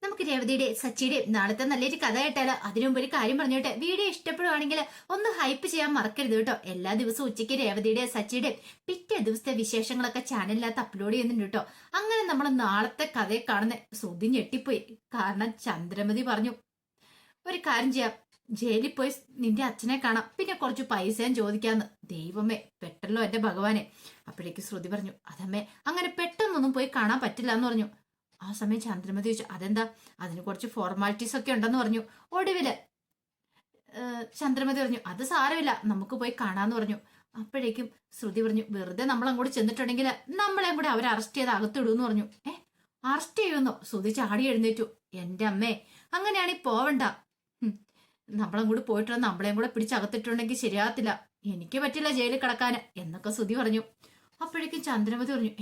നമുക്ക് രേവതിയുടെ സച്ചിയുടെ നാളത്തെ നല്ലൊരു കഥ കേട്ടാലോ? അതിനു മുമ്പ് ഒരു കാര്യം പറഞ്ഞോട്ടെ. വീഡിയോ ഇഷ്ടപ്പെടുവാണെങ്കിൽ ഒന്ന് ഹൈപ്പ് ചെയ്യാൻ മറക്കരുത് കേട്ടോ. എല്ലാ ദിവസവും ഉച്ചയ്ക്ക് രേവതിയുടെ സച്ചിയുടെ പിറ്റേ ദിവസത്തെ വിശേഷങ്ങളൊക്കെ ചാനലിനകത്ത് അപ്ലോഡ് ചെയ്യുന്നുണ്ട് കേട്ടോ. അങ്ങനെ നമ്മൾ നാളത്തെ കഥയെ കാണുന്ന ശ്രുതി ഞെട്ടിപ്പോയി. കാരണം ചന്ദ്രമതി പറഞ്ഞു, ഒരു കാര്യം ചെയ്യാം, ജയിലിൽ പോയി നിന്റെ അച്ഛനെ കാണാം, പിന്നെ കുറച്ച് പൈസയും ചോദിക്കാന്ന്. ദൈവമേ, പെട്ടല്ലോ എന്റെ ഭഗവാനെ. അപ്പോഴേക്ക് ശ്രുതി പറഞ്ഞു, അതമ്മേ അങ്ങനെ പെട്ടെന്നൊന്നും പോയി കാണാൻ പറ്റില്ല എന്ന് പറഞ്ഞു. ആ സമയം ചന്ദ്രമതി ചോദിച്ചു, അതെന്താ? അതിന് കുറച്ച് ഫോർമാലിറ്റീസ് ഒക്കെ ഉണ്ടെന്ന് പറഞ്ഞു. ഒടുവില് ചന്ദ്രമതി പറഞ്ഞു, അത് സാരമില്ല, നമുക്ക് പോയി കാണാന്ന് പറഞ്ഞു. അപ്പോഴേക്കും ശ്രുതി പറഞ്ഞു, വെറുതെ നമ്മൾ അങ്ങോട്ട് ചെന്നിട്ടുണ്ടെങ്കിൽ നമ്മളെ കൂടെ അവരെ അറസ്റ്റ് ചെയ്ത് അകത്തിടൂന്ന് പറഞ്ഞു. അറസ്റ്റ് ചെയ്യുമെന്നോ? ശ്രുതി ചാടി എഴുന്നേറ്റു. എന്റെ അമ്മേ, അങ്ങനെയാണെങ്കിൽ പോവണ്ട. നമ്മളങ്ങോട്ട് പോയിട്ട് നമ്മളെയും കൂടെ പിടിച്ചകത്തിട്ടുണ്ടെങ്കിൽ ശരിയാകത്തില്ല. എനിക്ക് പറ്റില്ല ജയിലിൽ കിടക്കാന് എന്നൊക്കെ ശ്രുതി പറഞ്ഞു. അപ്പോഴേക്കും ചന്ദ്രമതി പറഞ്ഞു,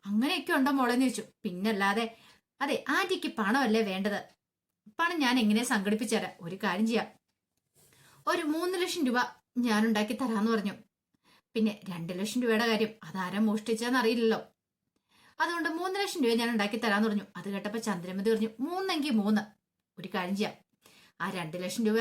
അങ്ങനെയൊക്കെ ഉണ്ടോ മോളെന്ന് ചോദിച്ചു. പിന്നല്ലാതെ. അതെ, ആന്റിക്ക് പണമല്ലേ വേണ്ടത്. പണം ഞാൻ എങ്ങനെ സംഘടിപ്പിച്ചുതരാം. ഒരു കാര്യം ചെയ്യാം, ഒരു 3 ലക്ഷം രൂപ ഞാൻ ഉണ്ടാക്കി തരാന്ന് പറഞ്ഞു. പിന്നെ 2 ലക്ഷം രൂപയുടെ കാര്യം അതാരം മോഷ്ടിച്ചതെന്ന് അറിയില്ലല്ലോ, അതുകൊണ്ട് 3 ലക്ഷം രൂപ ഞാൻ ഉണ്ടാക്കി തരാന്ന് പറഞ്ഞു. അത് കേട്ടപ്പോ ചന്ദ്രമതി പറഞ്ഞു, 3 ഒരു കാര്യം ചെയ്യാം, ആ 2 ലക്ഷം രൂപ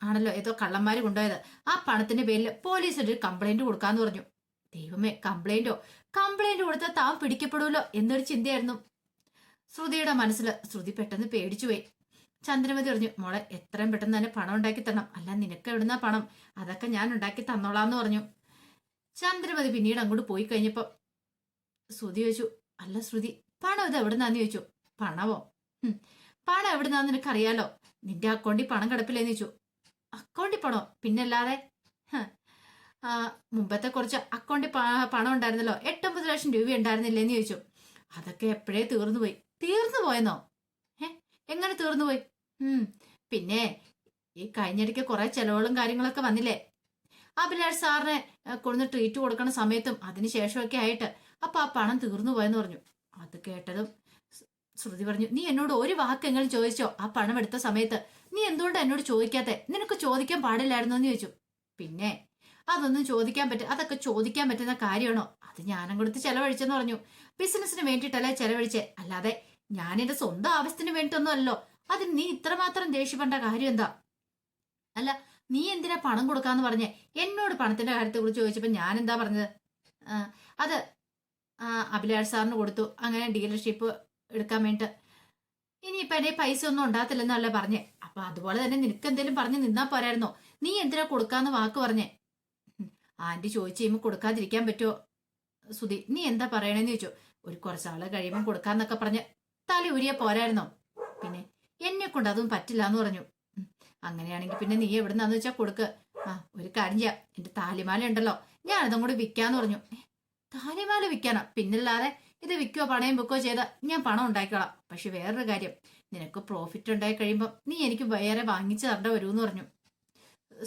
ആണല്ലോ ഏതോ കള്ളന്മാര് കൊണ്ടുപോയത്, ആ പണത്തിന്റെ പേരിൽ പോലീസ് ഒരു കംപ്ലൈന്റ് കൊടുക്കാന്ന് പറഞ്ഞു. ദൈവമേ, കംപ്ലൈന്റ് കൊടുത്താൽ താൻ പിടിക്കപ്പെടുമല്ലോ എന്നൊരു ചിന്തയായിരുന്നു ശ്രുതിയുടെ മനസ്സിൽ. ശ്രുതി പെട്ടെന്ന് പേടിച്ചുപോയി. ചന്ദ്രമതി പറഞ്ഞു, മോളെ എത്രയും പെട്ടെന്ന് തന്നെ പണം ഉണ്ടാക്കി തരണം, അല്ല നിനക്ക് എവിടുന്ന പണം? അതൊക്കെ ഞാൻ ഉണ്ടാക്കി തന്നോളാന്ന് പറഞ്ഞു. ചന്ദ്രമതി പിന്നീട് അങ്ങോട്ട് പോയി കഴിഞ്ഞപ്പോ ശ്രുതി ചോദിച്ചു, അല്ല ശ്രുതി, പണം ഇത് എവിടുന്നാന്ന് ചോദിച്ചു. പണമോ? പണം എവിടുന്നാന്ന് നിനക്കറിയാലോ, നിന്റെ അക്കൗണ്ടിൽ പണം കിടപ്പില്ലേന്ന് ചോദിച്ചു. അക്കൗണ്ടിൽ പണോ? പിന്നല്ലാതെ. മുമ്പത്തെ കുറച്ച് അക്കൗണ്ടിൽ പണം ഉണ്ടായിരുന്നല്ലോ, 8-9 ലക്ഷം രൂപ ഉണ്ടായിരുന്നില്ലേന്ന് ചോദിച്ചു. അതൊക്കെ എപ്പോഴേ തീർന്നുപോയി. തീർന്നു പോയെന്നോ? എങ്ങനെ തീർന്നുപോയി? പിന്നെ ഈ കഴിഞ്ഞിടയ്ക്ക് കുറെ ചെലവുകളും കാര്യങ്ങളൊക്കെ വന്നില്ലേ, അഭിലാഷ് സാറിനെ കൊണ്ടുവന്ന് ട്രീറ്റ് കൊടുക്കണ സമയത്തും അതിനുശേഷമൊക്കെ ആയിട്ട്. അപ്പൊ ആ പണം തീർന്നു പോയെന്ന് പറഞ്ഞു. അത് കേട്ടതും ശ്രുതി പറഞ്ഞു, നീ എന്നോട് ഒരു വാക്കെങ്കിലും ചോദിച്ചോ ആ പണം എടുത്ത സമയത്ത്? നീ എന്തുകൊണ്ട് എന്നോട് ചോദിക്കാത്തെ? നിനക്ക് ചോദിക്കാൻ പാടില്ലായിരുന്നോ എന്ന് ചോദിച്ചു. പിന്നെ അതൊന്നും അതൊക്കെ ചോദിക്കാൻ പറ്റുന്ന കാര്യമാണോ? അത് ഞാനും കൊടുത്ത് ചെലവഴിച്ചെന്ന് പറഞ്ഞു. ബിസിനസിന് വേണ്ടിയിട്ടല്ലേ ചെലവഴിച്ചേ, അല്ലാതെ ഞാൻ എന്റെ സ്വന്തം ആവശ്യത്തിന് വേണ്ടിയിട്ടൊന്നും അല്ലല്ലോ. അതിന് നീ ഇത്രമാത്രം ദേഷ്യപ്പെടേണ്ട കാര്യം എന്താ? അല്ല, നീ എന്തിനാ പണം കൊടുക്കാന്ന് പറഞ്ഞേ? എന്നോട് പണത്തിന്റെ കാര്യത്തെ കുറിച്ച് ചോദിച്ചപ്പോ ഞാൻ എന്താ പറഞ്ഞത്? അത് അഭിലാഷ് സാറിന് കൊടുത്തു, അങ്ങനെ ഡീലർഷിപ്പ് എടുക്കാൻ വേണ്ടിട്ട്. ഇനിയിപ്പൊ എന്റെ പൈസ ഒന്നും ഉണ്ടാകത്തില്ലെന്നല്ലേ പറഞ്ഞേ. അപ്പൊ അതുപോലെ തന്നെ നിനക്ക് എന്തെങ്കിലും പറഞ്ഞു നിന്നാ പോരായിരുന്നോ? നീ എന്തിനാ കൊടുക്കാന്ന് വാക്ക് പറഞ്ഞേ? ആന്റി ചോദിച്ചു കഴിയുമ്പോൾ കൊടുക്കാതിരിക്കാൻ പറ്റുമോ? സുധി, നീ എന്താ പറയണേന്ന് ചോദിച്ചു. ഒരു കുറച്ചാള് കഴിയുമ്പോൾ കൊടുക്കാന്നൊക്കെ പറഞ്ഞ് തല ഉരിയ പോരായിരുന്നോ? പിന്നെ എന്നെ കൊണ്ട് അതും പറ്റില്ല എന്ന് പറഞ്ഞു. അങ്ങനെയാണെങ്കിൽ പിന്നെ നീ എവിടുന്നാന്ന് വെച്ചാ കൊടുക്ക്. ഒരു കാര്യം ചെയ്യാം, എന്റെ താലിമാല ഉണ്ടല്ലോ, ഞാനതും കൂടി വിൽക്കാന്ന് പറഞ്ഞു. താലിമാല വിൽക്കാനോ? പിന്നല്ലാതെ. ഇത് വിൽക്കോ പണയം വെക്കോ ചെയ്ത ഞാൻ പണം ഉണ്ടാക്കിക്കോളാം. പക്ഷെ വേറൊരു കാര്യം, നിനക്ക് പ്രോഫിറ്റ് ഉണ്ടായി കഴിയുമ്പോൾ നീ എനിക്ക് വേറെ വാങ്ങിച്ചു തരേണ്ട വരുമെന്ന് പറഞ്ഞു.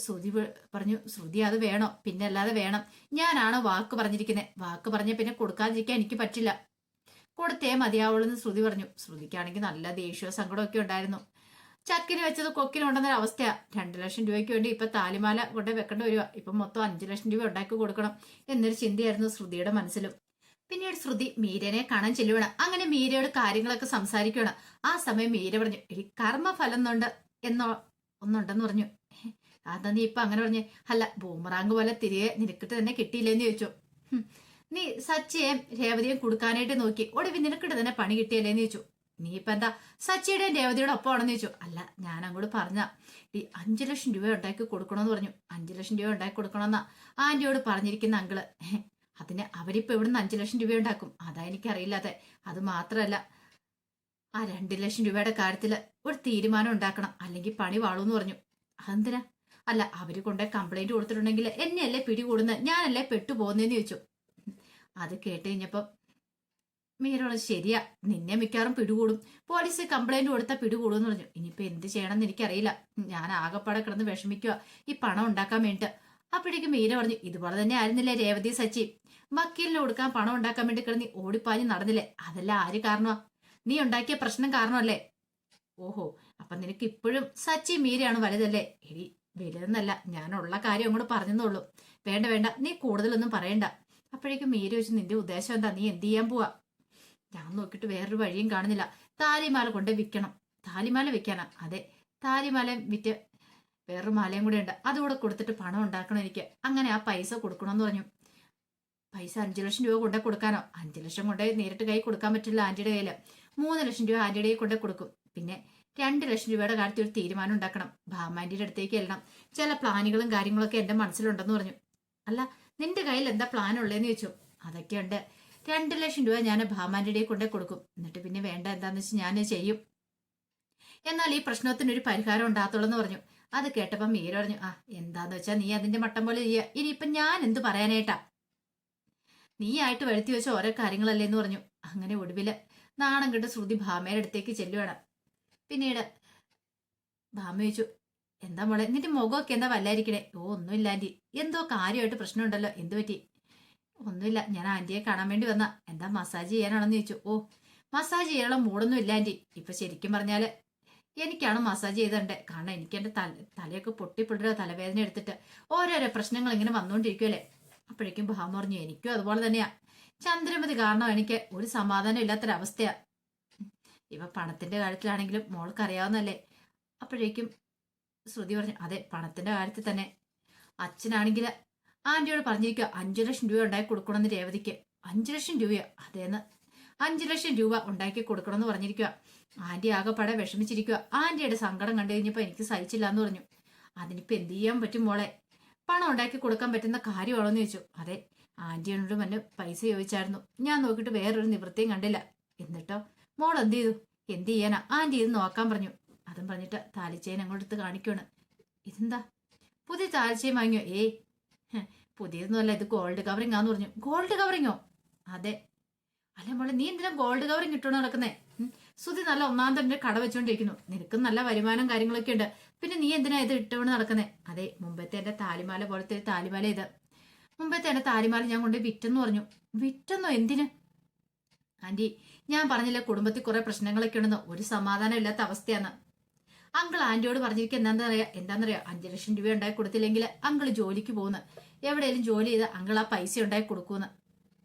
ശ്രുതി പറഞ്ഞു, ശ്രുതി അത് വേണോ? പിന്നെ അല്ലാതെ വേണം. ഞാനാണോ വാക്ക് പറഞ്ഞിരിക്കുന്നത്? വാക്ക് പറഞ്ഞ പിന്നെ കൊടുക്കാതിരിക്കാൻ എനിക്ക് പറ്റില്ല, കൊടുത്തേ മതിയാവുള്ളൂ എന്ന് ശ്രുതി പറഞ്ഞു. ശ്രുതിക്കാണെങ്കിൽ നല്ല ദേഷ്യവും സങ്കടമൊക്കെ ഉണ്ടായിരുന്നു. ചക്കിന് വെച്ചത് കൊക്കിനുണ്ടെന്നൊരു അവസ്ഥയാ. 2 ലക്ഷം രൂപയ്ക്ക് വേണ്ടി ഇപ്പൊ താലിമാല കൊണ്ട് വെക്കേണ്ടി വരിക. ഇപ്പൊ മൊത്തം 5 ലക്ഷം രൂപ ഉണ്ടാക്കി കൊടുക്കണം എന്നൊരു ചിന്തയായിരുന്നു ശ്രുതിയുടെ മനസ്സിലും. പിന്നീട് ശ്രുതി മീരനെ കാണാൻ ചെല്ലുവാണ്. അങ്ങനെ മീരയോട് കാര്യങ്ങളൊക്കെ സംസാരിക്കുകയാണ്. ആ സമയം മീര പറഞ്ഞു, എടി കർമ്മഫലം ഒന്നുണ്ടെന്ന് പറഞ്ഞു. അതാ നീ ഇപ്പൊ അങ്ങനെ പറഞ്ഞേ? അല്ല, ബൂമറാങ്ക് പോലെ തിരികെ നിനക്കിട്ട് തന്നെ കിട്ടിയില്ലേന്ന് ചോദിച്ചു. നീ സച്ചിയെയും രേവതിയും കൊടുക്കാനായിട്ട് നോക്കി, ഒടുവിൽ നിനക്കിട്ട് തന്നെ പണി കിട്ടിയല്ലേന്ന് ചോദിച്ചു. നീ ഇപ്പൊ എന്താ സച്ചിയുടെയും രേവതിയുടെ ഒപ്പമാണെന്ന് ചോദിച്ചു. അല്ല, ഞാൻ അങ്ങോട്ട് പറഞ്ഞ ഈ 5 ലക്ഷം രൂപ ഉണ്ടാക്കി കൊടുക്കണമെന്ന് പറഞ്ഞു. 5 ലക്ഷം രൂപ ഉണ്ടാക്കി കൊടുക്കണമെന്നാ ആന്റിയോട് പറഞ്ഞിരിക്കുന്ന അങ്കിള്. അതിന് അവരിപ്പോ എവിടുന്ന് 5 ലക്ഷം രൂപ ഉണ്ടാക്കും? അതാ എനിക്കറിയില്ലാതെ. അത് മാത്രല്ല, ആ 2 ലക്ഷം രൂപയുടെ കാര്യത്തില് ഒരു തീരുമാനം ഉണ്ടാക്കണം, അല്ലെങ്കിൽ പണി വാളൂന്ന് പറഞ്ഞു. അതെന്തിനാ? അല്ല, അവര് കൊണ്ടേ കംപ്ലൈന്റ് കൊടുത്തിട്ടുണ്ടെങ്കിൽ എന്നെയല്ലേ പിടികൂടുന്നത്, ഞാനല്ലേ പെട്ടുപോകുന്നേന്ന് ചോദിച്ചു. അത് കേട്ട് കഴിഞ്ഞപ്പോ മീരോള്, ശരിയാ, നിന്നെ മിക്കാറും പിടികൂടും, പോലീസ് കംപ്ലൈന്റ് കൊടുത്താൽ പിടികൂടും എന്ന് പറഞ്ഞു. ഇനിയിപ്പോ എന്ത് ചെയ്യണമെന്ന് എനിക്കറിയില്ല, ഞാൻ ആകെപ്പാടെ കിടന്ന് വിഷമിക്കുക ഈ പണം ഉണ്ടാക്കാൻ വേണ്ടിട്ട്. അപ്പോഴേക്കും മീര പറഞ്ഞു, ഇതുപോലെ തന്നെ ആയിരുന്നില്ലേ രേവതി സച്ചി? വക്കീലിന് കൊടുക്കാൻ പണം ഉണ്ടാക്കാൻ വേണ്ടി കിടന്ന് ഓടിപ്പാഞ്ഞ് നടന്നില്ലേ? അതല്ല ആര് കാരണമാ? നീ ഉണ്ടാക്കിയ പ്രശ്നം കാരണമല്ലേ? ഓഹോ, അപ്പൊ നിനക്ക് ഇപ്പോഴും സച്ചി മീരയാണ് വലുതല്ലേ? എടി, വലുതെന്നല്ല, ഞാനുള്ള കാര്യം അങ്ങോട്ട് പറഞ്ഞെന്നുള്ളൂ. വേണ്ട, നീ കൂടുതലൊന്നും പറയണ്ട. അപ്പോഴേക്കും മീര വെച്ച്, നിന്റെ ഉദ്ദേശം എന്താ? നീ എന്ത് ചെയ്യാൻ പോവാ? ഞാൻ നോക്കിയിട്ട് വേറൊരു വഴിയും കാണുന്നില്ല. താലിമാല കൊണ്ട് വിൽക്കണം. താലിമാല വെക്കാനാ. അതെ, താലിമാല വിറ്റ് വേറൊരു മാലയും കൂടെ ഉണ്ട്, അതുകൂടെ കൊടുത്തിട്ട് പണം ഉണ്ടാക്കണം എനിക്ക്. അങ്ങനെ ആ പൈസ കൊടുക്കണമെന്ന് പറഞ്ഞു. പൈസ 5 ലക്ഷം രൂപ കൊണ്ടേ കൊടുക്കാനോ? 5 ലക്ഷം കൊണ്ടേ നേരിട്ട് കൈ കൊടുക്കാൻ പറ്റില്ല ആന്റിയുടെ കയ്യിൽ. 3 ലക്ഷം രൂപ ആന്റിയുടെ കൈ കൊണ്ടേ കൊടുക്കും. പിന്നെ 2 ലക്ഷം രൂപയുടെ കാര്യത്തിൽ ഒരു തീരുമാനം ഉണ്ടാക്കണം. ഭാമാന്റിയുടെ അടുത്തേക്ക് എല്ലാം ചില പ്ലാനുകളും കാര്യങ്ങളൊക്കെ എന്റെ മനസ്സിലുണ്ടെന്ന് പറഞ്ഞു. അല്ല, നിന്റെ കയ്യിൽ എന്താ പ്ലാൻ ഉള്ളതെന്ന് ചോദിച്ചു. അതൊക്കെയുണ്ട്. 2 ലക്ഷം രൂപ ഞാൻ ഭാമാന്റിയുടെ കൊണ്ടേ കൊടുക്കും. എന്നിട്ട് പിന്നെ വേണ്ട എന്താന്ന് വെച്ചാൽ ഞാൻ ചെയ്യും. എന്നാൽ ഈ പ്രശ്നത്തിനൊരു പരിഹാരം ഉണ്ടാകത്തുള്ളൂ എന്ന് പറഞ്ഞു. അത് കേട്ടപ്പോ മീര പറഞ്ഞു, ആ എന്താന്ന് വെച്ചാ നീ അതിന്റെ മട്ടം പോലെ ചെയ്യുക. ഇനിയിപ്പൊ ഞാൻ എന്ത് പറയാനായിട്ടാ? നീ ആയിട്ട് വരുത്തി വെച്ച ഓരോ കാര്യങ്ങളല്ലേ എന്ന് പറഞ്ഞു. അങ്ങനെ ഒടുവില് നാണം കെട്ട് ശ്രുതി ഭാമയുടെ അടുത്തേക്ക് ചെല്ലുവാണ്. പിന്നീട് ഭാമ ചോദിച്ചു, എന്താ മോളെ നിന്റെ മുഖമൊക്കെ എന്താ വല്ലായിരിക്കണേ? ഓ ഒന്നുമില്ല ആന്റി, എന്തോ കാര്യമായിട്ട് പ്രശ്നമുണ്ടല്ലോ, എന്തു പറ്റി? ഒന്നുമില്ല, ഞാൻ ആന്റിയെ കാണാൻ വേണ്ടി വന്ന. എന്താ മസാജ് ചെയ്യാനാണെന്ന് ചോദിച്ചു. ഓ മസാജ് ചെയ്യാനുള്ള മൂടൊന്നും ഇല്ല ആന്റി. ഇപ്പൊ ശരിക്കും പറഞ്ഞാല് എനിക്കാണ് മസാജ് ചെയ്തണ്ടേ. കാരണം എനിക്ക് എന്റെ തലയൊക്കെ പൊട്ടിപ്പൊടുക, തലവേദന എടുത്തിട്ട് ഓരോരോ പ്രശ്നങ്ങൾ ഇങ്ങനെ വന്നുകൊണ്ടിരിക്കുമല്ലേ. അപ്പോഴേക്കും ഭാമ പറഞ്ഞു, എനിക്കും അതുപോലെ തന്നെയാ. ചന്ദ്രമതി കാരണം എനിക്ക് ഒരു സമാധാനം ഇല്ലാത്തൊരവസ്ഥയാ. ഇവ പണത്തിന്റെ കാര്യത്തിലാണെങ്കിലും മോൾക്ക് അറിയാവുന്നല്ലേ. അപ്പോഴേക്കും ശ്രുതി പറഞ്ഞു, അതെ പണത്തിന്റെ കാര്യത്തിൽ തന്നെ. അച്ഛനാണെങ്കിൽ ആന്റിയോട് പറഞ്ഞിരിക്കുക 5 ലക്ഷം രൂപ ഉണ്ടാക്കി കൊടുക്കണമെന്ന് രേവതിക്ക്. 5 ലക്ഷം രൂപയോ? അതേന്ന് 5 ലക്ഷം രൂപ ഉണ്ടാക്കി കൊടുക്കണമെന്ന് പറഞ്ഞിരിക്കുക. ആന്റി ആകെപ്പാടെ വിഷമിച്ചിരിക്കുക. ആന്റിയുടെ സങ്കടം കണ്ടു കഴിഞ്ഞപ്പോ എനിക്ക് സഹിച്ചില്ല എന്ന് പറഞ്ഞു. അതിനിപ്പോ എന്ത് ചെയ്യാൻ പറ്റും മോളെ? പണം ഉണ്ടാക്കി കൊടുക്കാൻ പറ്റുന്ന കാര്യമാണോന്ന് ചോദിച്ചു. അതെ, ആന്റിയോട് മന്നെ പൈസ ചോദിച്ചായിരുന്നു. ഞാൻ നോക്കിയിട്ട് വേറൊരു നിവൃത്തിയും കണ്ടില്ല. എന്നിട്ടോ മോൾ എന്ത് ചെയ്തു? എന്ത് ചെയ്യാനാ? ആന്റി ഇത് നോക്കാൻ പറഞ്ഞു. അതും പറഞ്ഞിട്ട് താലിച്ചെയിൻ അങ്ങോട്ട് കാണിക്കുവാണ്. ഇതെന്താ പുതിയ താലിച്ചെയിൻ വാങ്ങിയോ? ഏയ് പുതിയതൊന്നുമല്ല, ഇത് ഗോൾഡ് കവറിംഗ് ആന്ന് പറഞ്ഞു. ഗോൾഡ് കവറിങ്ങോ? അതെ. അല്ല മോളെ നീ എന്തിനാ ഗോൾഡ് കവറിങ് ഇട്ടോണ്ട് നടക്കുന്നേ? സുധി നല്ല ഒന്നാം തന്നെ കട വെച്ചോണ്ടിരിക്കുന്നു. നിനക്ക് നല്ല വരുമാനം കാര്യങ്ങളൊക്കെ ഉണ്ട്. പിന്നെ നീ എന്തിനാ ഇത് ഇട്ടുകൊണ്ട് നടക്കുന്നേ? അതെ, മുമ്പത്തെ എന്റെ താലിമാല പോലത്തെ ഒരു താലിമാല ഇത്. മുമ്പത്തെ എന്റെ താലിമാല ഞാൻ കൊണ്ട് വിറ്റെന്ന് പറഞ്ഞു. വിറ്റെന്നോ? എന്തിന്? ആന്റി ഞാൻ പറഞ്ഞില്ല കുടുംബത്തിൽ കുറെ പ്രശ്നങ്ങളൊക്കെ ഉണ്ടെന്നോ, ഒരു സമാധാനം ഇല്ലാത്ത അവസ്ഥയാണ്. അങ്കിൾ ആന്റിയോട് പറഞ്ഞിരിക്കുക എന്താണെന്നറിയാം 5 ലക്ഷം രൂപ ഉണ്ടാക്കി കൊടുത്തില്ലെങ്കിൽ അങ്കിൾ ജോലിക്ക് പോകുന്നു. എവിടെയെങ്കിലും ജോലി ചെയ്ത് അങ്കിൾ ആ പൈസ ഉണ്ടാക്കി കൊടുക്കൂന്ന്.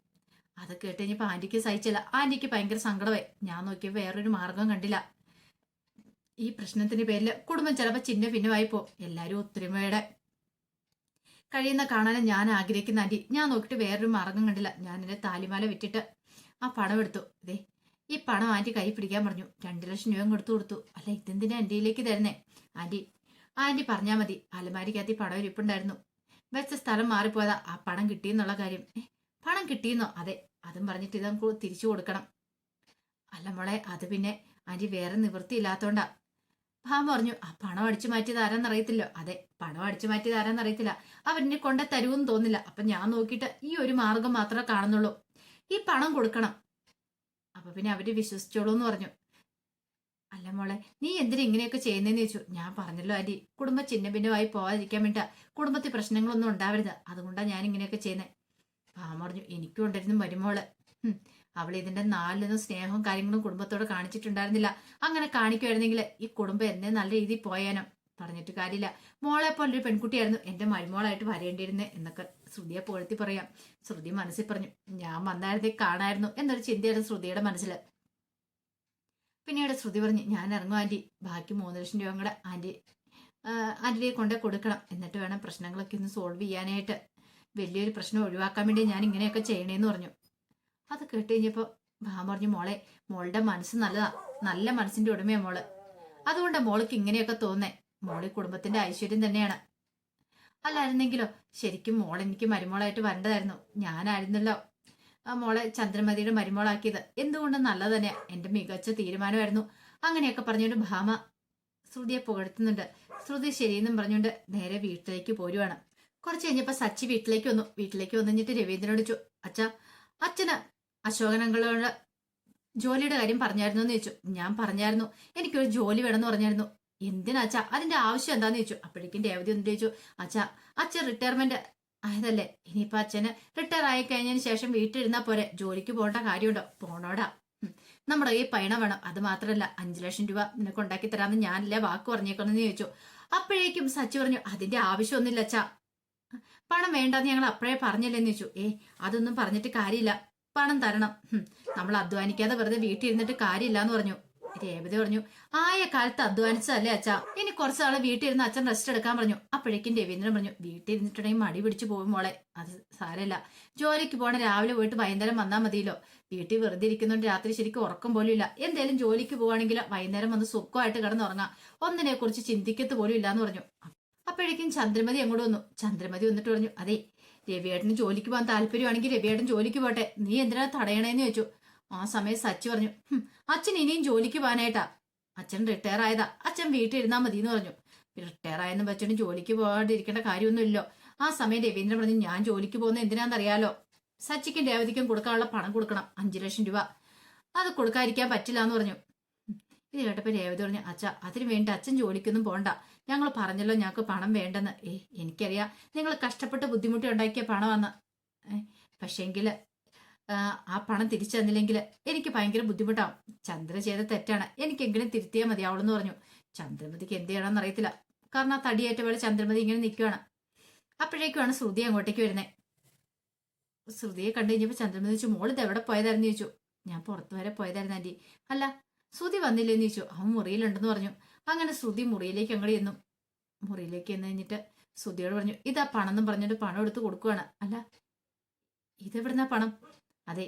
അത് കേട്ട് കഴിഞ്ഞപ്പോ ആന്റിക്ക് സഹിച്ചില്ല. ആന്റിക്ക് ഭയങ്കര സങ്കടമായി. ഞാൻ നോക്കിയപ്പോ വേറൊരു മാർഗം കണ്ടില്ല. ഈ പ്രശ്നത്തിന്റെ പേരിൽ കുടുംബം ചിലപ്പോ ചിന്ന ഭിന്നമായി പോ. എല്ലാരും ഒത്തൊരുമയുടെ കഴിയുന്ന കാണാനും ഞാൻ ആഗ്രഹിക്കുന്ന ആന്റി. ഞാൻ നോക്കിയിട്ട് വേറൊരു മാർഗം കണ്ടില്ല. ഞാൻ എന്റെ താലിമാല വിറ്റിട്ട് ആ പണം എടുത്തു. ഇതേ ഈ പണം ആന്റി കൈ പിടിക്കാൻ പറഞ്ഞു. 2 ലക്ഷം രൂപ കൊടുത്തു. അല്ല ഇതെന്തിനാ എന്റെയിലേക്ക് തരുന്നേ? ആന്റി പറഞ്ഞാ മതി. അലമാരിക്കകത്ത് പണം ഇരിപ്പുണ്ടായിരുന്നു. വെച്ച സ്ഥലം മാറിപ്പോയതാ. ആ പണം കിട്ടിയെന്നുള്ള കാര്യം. പണം കിട്ടിയെന്നോ? അതെ. അതും പറഞ്ഞിട്ട് ഇത് നമുക്ക് തിരിച്ചു കൊടുക്കണം. അല്ല മോളെ, അത് പിന്നെ ആന്റി വേറെ നിവൃത്തി ഇല്ലാത്തോണ്ടാ. ഭാമ പറഞ്ഞു, ആ പണം അടിച്ചു മാറ്റിയത് ആരാന്നറിയത്തില്ലോ. അതെ, പണം അടിച്ചു മാറ്റിയത് ആരാന്നറിയത്തില്ല. അവരെന്നെ കൊണ്ടേ തരുമെന്ന് തോന്നില്ല. അപ്പൊ ഞാൻ നോക്കിയിട്ട് ഈ ഒരു മാർഗം മാത്രമേ കാണുന്നുള്ളൂ. ഈ പണം കൊടുക്കണം. അപ്പൊ പിന്നെ അവര് വിശ്വസിച്ചോളൂ എന്ന് പറഞ്ഞു. അല്ല മോളെ നീ എന്തിനാ ഇങ്ങനെയൊക്കെ ചെയ്യുന്നതെന്ന് ചോദിച്ചു. ഞാൻ പറഞ്ഞല്ലോ ആന്റി, കുടുംബ ചിന്ന ഭിന്നമായി പോകാതിരിക്കാൻ വേണ്ടിട്ടാ. കുടുംബത്തിൽ പ്രശ്നങ്ങളൊന്നും ഉണ്ടാവരുത്, അതുകൊണ്ടാണ് ഞാൻ ഇങ്ങനെയൊക്കെ ചെയ്യുന്നത്. ഭാമ പറഞ്ഞു, എനിക്കും ഉണ്ടായിരുന്നു മരുമോള്. അവൾ ഇതിന്റെ 4 സ്നേഹവും കാര്യങ്ങളും കുടുംബത്തോട് കാണിച്ചിട്ടുണ്ടായിരുന്നില്ല. അങ്ങനെ കാണിക്കുമായിരുന്നെങ്കിൽ ഈ കുടുംബം എന്നെ നല്ല രീതിയിൽ പോയാനോ. പറഞ്ഞിട്ട് കാര്യമില്ല, മോളെ പോലൊരു പെൺകുട്ടിയായിരുന്നു എന്റെ മരുമോളായിട്ട് വരേണ്ടിയിരുന്നേ എന്നൊക്കെ ശ്രുതിയെ പുകഴ്ത്തി പറയാം. ശ്രുതി മനസ്സിൽ പറഞ്ഞു, ഞാൻ വന്നായിരുന്നേ കാണായിരുന്നു എന്നൊരു ചിന്തയായിരുന്നു ശ്രുതിയുടെ മനസ്സിൽ. പിന്നീട് ശ്രുതി പറഞ്ഞു, ഞാൻ ഇറങ്ങും ആന്റി. ബാക്കി 3 ലക്ഷം രൂപ കൂടെ ആന്റിയെ കൊണ്ടേ കൊടുക്കണം. എന്നിട്ട് വേണം പ്രശ്നങ്ങളൊക്കെ ഒന്ന് സോൾവ് ചെയ്യാനായിട്ട്. വലിയൊരു പ്രശ്നം ഒഴിവാക്കാൻ വേണ്ടി ഞാൻ ഇങ്ങനെയൊക്കെ ചെയ്യണേന്ന് പറഞ്ഞു. അത് കേട്ട് കഴിഞ്ഞപ്പോ ഭാമ പറഞ്ഞു, മോളുടെ മനസ്സ് നല്ലതാ, നല്ല മനസ്സിന്റെ ഉടമയാ മോള്. അതുകൊണ്ടാ മോൾക്ക് ഇങ്ങനെയൊക്കെ തോന്നേ. മോളി കുടുംബത്തിന്റെ ഐശ്വര്യം തന്നെയാണ്. അല്ലായിരുന്നെങ്കിലോ ശരിക്കും മോൾ എനിക്ക് മരുമോളായിട്ട് വരേണ്ടതായിരുന്നു. ഞാനായിരുന്നല്ലോ മോളെ ചന്ദ്രമതിയുടെ മരുമോളാക്കിയത്. എന്തുകൊണ്ടും നല്ലത് തന്നെയാ, എന്റെ മികച്ച തീരുമാനമായിരുന്നു. അങ്ങനെയൊക്കെ പറഞ്ഞുകൊണ്ട് ഭാമ ശ്രുതിയെ പുകഴ്ത്തുന്നുണ്ട്. ശ്രുതി ശരിയെന്നും പറഞ്ഞുകൊണ്ട് നേരെ വീട്ടിലേക്ക് പോരുവാണ്. കുറച്ച് കഴിഞ്ഞപ്പോ സച്ചി വീട്ടിലേക്ക് വന്നിട്ട് രവീന്ദ്രനോട് ചോദിച്ചു, അച്ഛന് അശോകനങ്ങളോട് ജോലിയുടെ കാര്യം പറഞ്ഞായിരുന്നു എന്ന് ചോദിച്ചു. ഞാൻ പറഞ്ഞായിരുന്നു, എനിക്കൊരു ജോലി വേണമെന്ന് പറഞ്ഞായിരുന്നു. എന്തിനാച്ചാ, അതിന്റെ ആവശ്യം എന്താന്ന് ചോദിച്ചു. അപ്പോഴേക്കും രേവതി ഒന്ന് ചോദിച്ചു, അച്ഛൻ റിട്ടയർമെന്റ് ആയതല്ലേ, ഇനിയിപ്പൊ അച്ഛന് റിട്ടയർ ആയി കഴിഞ്ഞതിന് ശേഷം വീട്ടിലിരുന്നാ പോരെ, ജോലിക്ക് പോകേണ്ട കാര്യമുണ്ടോ? പോണോടാ, നമ്മുടെ ഈ പൈണ വേണം. അത് മാത്രല്ല 5 ലക്ഷം രൂപ നിനക്ക് ഉണ്ടാക്കി തരാമെന്ന് ഞാനല്ലേ വാക്ക് പറഞ്ഞേക്കണമെന്ന് ചോദിച്ചു. അപ്പോഴേക്കും സച്ചി പറഞ്ഞു, അതിന്റെ ആവശ്യമൊന്നുമില്ല അച്ഛാ, പണം വേണ്ടെന്ന് ഞങ്ങൾ അപ്പോഴേ പറഞ്ഞില്ലെന്ന് ചോദിച്ചു. അതൊന്നും പറഞ്ഞിട്ട് കാര്യമില്ല, പണം തരണം. നമ്മൾ അധ്വാനിക്കാതെ വെറുതെ വീട്ടിൽ ഇരുന്നിട്ട് കാര്യമില്ല എന്ന് പറഞ്ഞു. രേവതി പറഞ്ഞു, ആയ കാലത്ത് അധ്വാനിച്ചതല്ലേ അച്ഛാ, ഇനി കുറച്ചാള് വീട്ടിൽ ഇരുന്ന് അച്ഛൻ റെസ്റ്റ് എടുക്കാൻ പറഞ്ഞു. അപ്പോഴേക്കും രവീന്ദ്രൻ പറഞ്ഞു, വീട്ടിൽ ഇരുന്നിട്ടുണ്ടെങ്കിൽ മടി പിടിച്ചു പോകും മോളെ, അത് സാരമില്ല, ജോലിക്ക് പോണ രാവിലെ പോയിട്ട് വൈകുന്നേരം വന്നാൽ മതിയല്ലോ. വീട്ടിൽ വെറുതെ ഇരിക്കുന്നതുകൊണ്ട് രാത്രി ശരിക്കും ഉറക്കം പോലും ഇല്ല. എന്തേലും ജോലിക്ക് പോവാണെങ്കിൽ വൈകുന്നേരം വന്ന് സുഖമായിട്ട് കിടന്നുറങ്ങാം, ഒന്നിനെ കുറിച്ച് ചിന്തിക്കത്ത് പോലും ഇല്ലാന്ന് പറഞ്ഞു. അപ്പോഴേക്കും ചന്ദ്രമതി അങ്ങോട്ട് വന്നു. ചന്ദ്രമതി വന്നിട്ട് പറഞ്ഞു, അതെ, രവിയേട്ടന് ജോലിക്ക് പോകാൻ താല്പര്യമാണെങ്കിൽ രവിയേട്ടൻ ജോലിക്ക് പോട്ടെ, നീ എന്തിനാ തടയണേന്ന് ചോദിച്ചു. ആ സമയം സച്ചി പറഞ്ഞു, അച്ഛൻ ഇനിയും ജോലിക്ക് പോകാനായിട്ടാ, അച്ഛൻ റിട്ടയർ ആയതാ, അച്ഛൻ വീട്ടിൽ ഇരുന്നാ മതി എന്ന് പറഞ്ഞു. റിട്ടയർ ആയെന്ന് വെച്ചിട്ട് ജോലിക്ക് പോകാണ്ടിരിക്കേണ്ട കാര്യമൊന്നുമില്ലോ. ആ സമയം രവീന്ദ്രൻ പറഞ്ഞു, ഞാൻ ജോലിക്ക് പോകുന്നത് എന്തിനാണെന്നറിയാലോ, സച്ചിക്കും രേവതിക്കും കൊടുക്കാനുള്ള പണം കൊടുക്കണം, 5 ലക്ഷം രൂപ, അത് കൊടുക്കാതിരിക്കാൻ പറ്റില്ല എന്ന് പറഞ്ഞു. ഇത് കേട്ടപ്പോ രേവതി പറഞ്ഞു, അച്ഛാ, അതിനു വേണ്ടി അച്ഛൻ ജോലിക്കൊന്നും പോണ്ട, ഞങ്ങൾ പറഞ്ഞല്ലോ ഞങ്ങൾക്ക് പണം വേണ്ടെന്ന്. എനിക്കറിയാം നിങ്ങൾ കഷ്ടപ്പെട്ട് ബുദ്ധിമുട്ടി ഉണ്ടാക്കിയ പണമാന്ന്, പക്ഷേങ്കിൽ ആ പണം തിരിച്ചു തന്നില്ലെങ്കിൽ എനിക്ക് ഭയങ്കര ബുദ്ധിമുട്ടാവും. ചന്ദ്ര ചെയ്ത തെറ്റാണ്, എനിക്കെങ്കിലും തിരുത്തിയാൽ മതിയാവുള്ളൂ എന്ന് പറഞ്ഞു. ചന്ദ്രമതിക്ക് എന്ത് ചെയ്യണമെന്ന് അറിയത്തില്ല, കാരണം ആ തടിയേറ്റ പോലെ ചന്ദ്രമതി ഇങ്ങനെ നിൽക്കുകയാണ്. അപ്പോഴേക്കുമാണ് ശ്രുതി അങ്ങോട്ടേക്ക് വരുന്നത്. ശ്രുതിയെ കണ്ടു കഴിഞ്ഞപ്പോൾ ചന്ദ്രമതി ചോദിച്ചു, മോളിത് എവിടെ പോയതായിരുന്നു ചോദിച്ചു. ഞാൻ പുറത്തു വരെ പോയതായിരുന്നു ആന്റി. അല്ല, ശ്രുതി വന്നില്ലെന്ന് ചോദിച്ചു. അവൻ മുറിയിലുണ്ടെന്ന് പറഞ്ഞു. അങ്ങനെ ശ്രുതി മുറിയിലേക്ക് അങ്ങോട്ട് ചെന്നു. മുറിയിലേക്ക് ചെന്ന് കഴിഞ്ഞിട്ട് ശ്രുതിയോട് പറഞ്ഞു, ഇതാ പണം എന്നും പറഞ്ഞിട്ട് പണം എടുത്ത് കൊടുക്കുവാണ്. അല്ല, ഇതെവിടുന്നാ പണം? അതെ,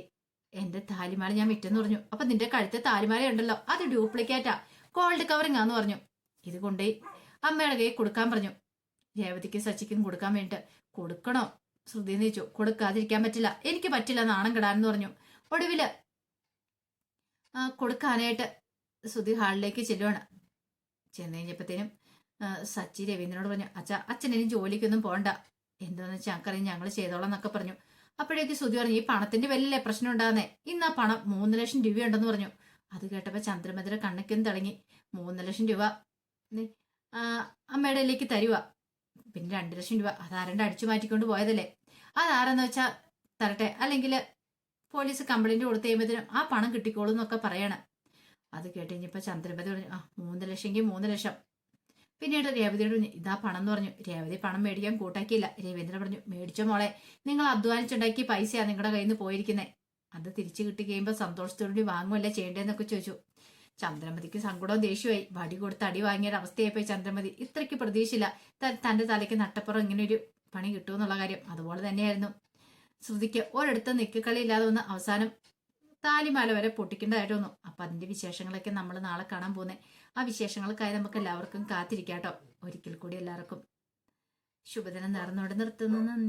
എന്റെ താലിമാല ഞാൻ വിറ്റെന്ന് പറഞ്ഞു. അപ്പൊ നിന്റെ കഴുത്തെ താലിമാല ഉണ്ടല്ലോ, അത് ഡ്യൂപ്ലിക്കേറ്റാ, ഗോൾഡ് കവറിംഗ് ആന്ന് പറഞ്ഞു. ഇത് കൊണ്ടേ അമ്മയുടെ കൈ കൊടുക്കാൻ പറഞ്ഞു. രേവതിക്കും സച്ചിക്കും കൊടുക്കാൻ വേണ്ടിട്ട്. കൊടുക്കണോ ശ്രുതി എന്ന് ചോദിച്ചു. കൊടുക്കാതിരിക്കാൻ പറ്റില്ല, എനിക്ക് പറ്റില്ല, നാണം കെടാനെന്ന് പറഞ്ഞു. ഒടുവില് കൊടുക്കാനായിട്ട് ശ്രുതി ഹാളിലേക്ക് ചെല്ലുവാണ്. ചെന്ന് കഴിഞ്ഞപ്പോഴത്തേനും സച്ചി രവീന്ദ്രനോട് പറഞ്ഞു, അച്ഛൻ ഇനി ജോലിക്കൊന്നും പോകണ്ട, എന്താന്ന് വെച്ചാൽ ഞങ്ങൾക്കറിയാം, ഞങ്ങൾ ചെയ്തോളാം എന്നൊക്കെ പറഞ്ഞു. അപ്പോഴേക്ക് ശ്രുതി പറഞ്ഞു, ഈ പണത്തിന്റെ വലിയ പ്രശ്നം ഉണ്ടാകുന്നേ, ഇന്ന് ആ പണം 3 ലക്ഷം രൂപയുണ്ടെന്ന് പറഞ്ഞു. അത് കേട്ടപ്പോ ചന്ദ്രമതിയുടെ കണ്ണയ്ക്കും തുടങ്ങി. 3 ലക്ഷം രൂപ അമ്മയുടെ ഇതിലേക്ക് തരുക, പിന്നെ 2 ലക്ഷം രൂപ അതാരണ്ട് അടിച്ചു മാറ്റിക്കൊണ്ട് പോയതല്ലേ, അതാരെന്ന് വെച്ചാ തരട്ടെ, അല്ലെങ്കിൽ പോലീസ് കംപ്ലൈന്റ് കൊടുത്തു കഴിയുമ്പോഴത്തേനും ആ പണം കിട്ടിക്കോളൂ എന്നൊക്കെ പറയണം. അത് കേട്ട് കഴിഞ്ഞപ്പോ ചന്ദ്രമതി പറഞ്ഞു, 3 ലക്ഷമെങ്കിൽ 3 ലക്ഷം. പിന്നീട് രേവതിയോട് പറഞ്ഞു, ഇതാ പണം എന്ന് പറഞ്ഞു. രേവതി പണം മേടിക്കാൻ കൂട്ടാക്കിയില്ല. രവീന്ദ്രൻ പറഞ്ഞു, മേടിച്ചോ മോളെ, നിങ്ങൾ അധ്വാനിച്ചുണ്ടാക്കിയ പൈസയാ നിങ്ങളുടെ കയ്യിൽ നിന്ന് പോയിരിക്കുന്നത്, അത് തിരിച്ചു കിട്ടി കഴിയുമ്പോൾ സന്തോഷത്തോടുകൂടി വാങ്ങുമല്ലേ ചെയ്യേണ്ടതെന്നൊക്കെ ചോദിച്ചു. ചന്ദ്രമതിക്ക് സങ്കടവും ദേഷ്യമായി. വടി കൊടുത്ത് അടി വാങ്ങിയൊരു അവസ്ഥയായിപ്പോയി ചന്ദ്രമതി. ഇത്രയ്ക്ക് പ്രതീക്ഷയില്ല തന്റെ തലയ്ക്ക് നട്ടപ്പുറം ഇങ്ങനെ ഒരു പണി കിട്ടുമെന്നുള്ള കാര്യം. അതുപോലെ തന്നെയായിരുന്നു ശ്രുതിക്ക് ഒരിടത്ത് നിൽക്കളി ഇല്ലാതെ വന്ന് അവസാനം താലിമാല വരെ പൊട്ടിക്കേണ്ടതായിട്ട് വന്നു. അപ്പൊ അതിന്റെ വിശേഷങ്ങളൊക്കെ നമ്മൾ നാളെ കാണാൻ പോകുന്നത്. ആ വിശേഷങ്ങൾക്കായി നമുക്ക് എല്ലാവർക്കും കാത്തിരിക്കാട്ടോ. ഒരിക്കൽ കൂടി എല്ലാവർക്കും ശുഭദിനം നേർന്നോടെ നിർത്തുന്നു. നന്ദി.